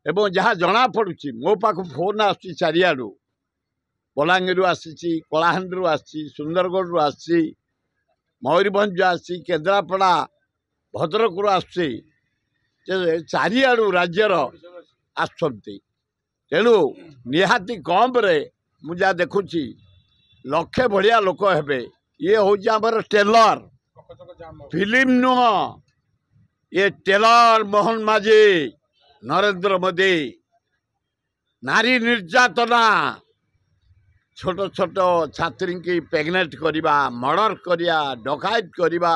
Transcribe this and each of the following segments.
एवं जहाँ जना पड़ुची मो पाख फोन आसुची चारियाडू बलांगीर आसी कलाहांडी आसी सुंदरगढ़ आसी मयूरभंज आसी केन्द्रापड़ा भद्रक आसुची चारियाडू राज्यर आसुंती तेणु निहाती कम रे मुझा देखुची लक्षे भलिया लोक हेबे ये हूँ आमर टेलर फिल्म नुह ये टेलर मोहन माझी नरेंद्र मोदी नारी निर्यातना छोट छोट छात्री की प्रेग्नेंट करवा मर्डर करिया डकायत करवा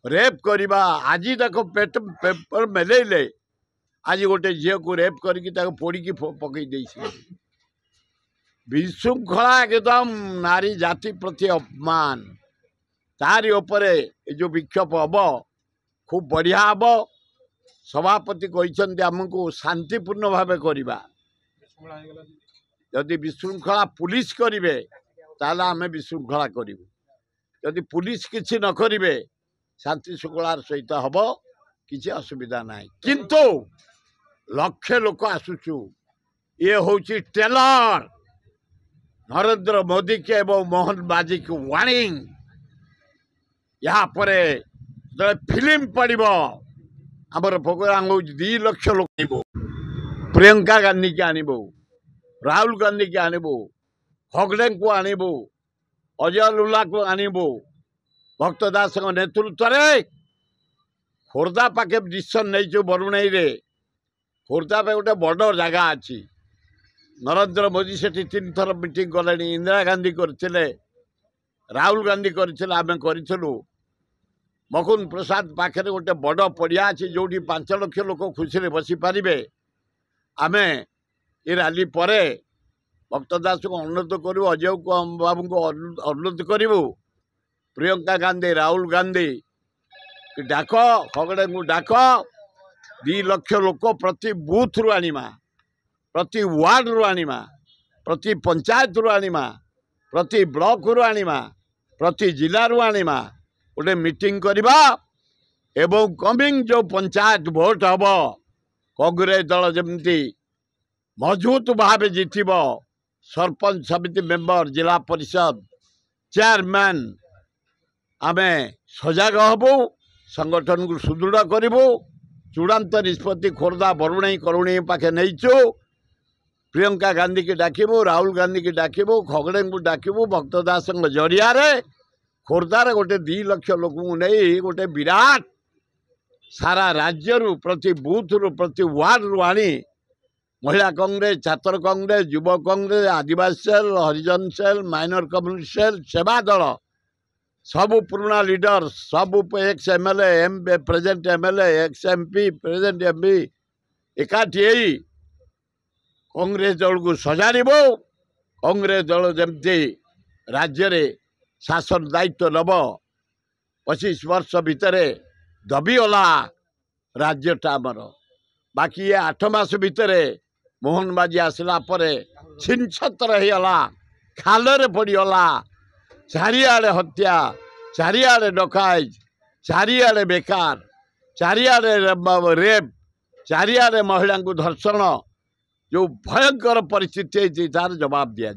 रेप करवा आज देखो पेपर मेलेले आज गोटे झील को रेप करके पोड़ी पकई दे विशृंखला एकदम नारी जाति प्रति अपमान तारी उपरे जो विक्षोभ हम खूब बढ़िया हम सभापति कहते आमको शांतिपूर्ण भाव करवा जदि विशृंखला पुलिस करेंगे ताल आम विशृंखला करूँ जदि पुलिस किसी न करेंगे शांति श्रृंखलार सहित हम किसी असुविधा ना किंतु लक्षे लोक आसुचु ये हूँ टेलर नरेंद्र मोदी के एवं मोहन बाजी की वार्निंग यहाँ पर फिल्म पड़ो आमर प्रोग्राम हो 2 लाख लोग प्रियंका गांधी के आनबू राहुल गांधी के आनबू हगड़े को आनबू अजय लुला को आनबू भक्त दास नेतृत्व में खोर्धा पाखे डिसीजन नहीं बरुणाई रे खोर्धा पे गोटे बड़ जगह अच्छी नरेंद्र मोदी से 3 थर मीटिंग कले इंदिरा गांधी करते राहुल गांधी करते आम करूँ मकुंद प्रसाद पाखे गोटे बड़ पड़िया अच्छी जो 5 लाख लोक खुशी बसी पारे आम ये रैली पर भक्त दास को अनुरोध करूँ अजय को बाबू को अनुरोध करूँ प्रियंका गांधी राहुल गांधी डाक हगड़े को डाक 2 लाख लोक प्रति बूथ रु आनिमा प्रति वार्ड रु आनिमा प्रति पंचायत रु आनिमा प्रति ब्लॉक रु आनिमा प्रति जिला रु आनिमा गोटे मीटिंग करवा एवं कमिंग जो पंचायत भोट हम कांग्रेस दल जमती मजबूत भाव जीतब सरपंच समिति मेंबर जिला परिषद चेयरमैन आम सजग हबू संगठन को सुदृढ़ करूँ चूड़ांत निष्पत्ति खोर्धा बरुणाई करुणाई पाखे नहींचु प्रियंका गांधी की डाकबू राहुल गांधी की डाकबू खगड़े को डाकबू भक्त दास जरिया खोर्धार गोटे 2 लाख लोक नहीं गोटे विराट सारा राज्य रु प्रति बूथ रु प्रति वार्ड रु आनी महिला कांग्रेस छात्र कांग्रेस युवा कांग्रेस आदिवासी सेल हरिजन cell minor community cell Seva Dal सबू पुराना लीडर सबू ex MLA present MLA ex MP present MP एकाठी कांग्रेस दल को सजाड़बू कांग्रेस दल जमती राज्य रे शासन दायित्व नब 25 वर्ष भितर दबीगला राज्यटा आमर बाकी ये 8 मास भितर मोहन बाजी आसला छिनछतर होगला खाल पड़गला चारिआडे हत्या चारिआडे डकायत चारिआडे बेकार चारिआडे रेप चारिआडे महिला को धर्षण जो भयंकर परिस्थिति तार जवाब दिया।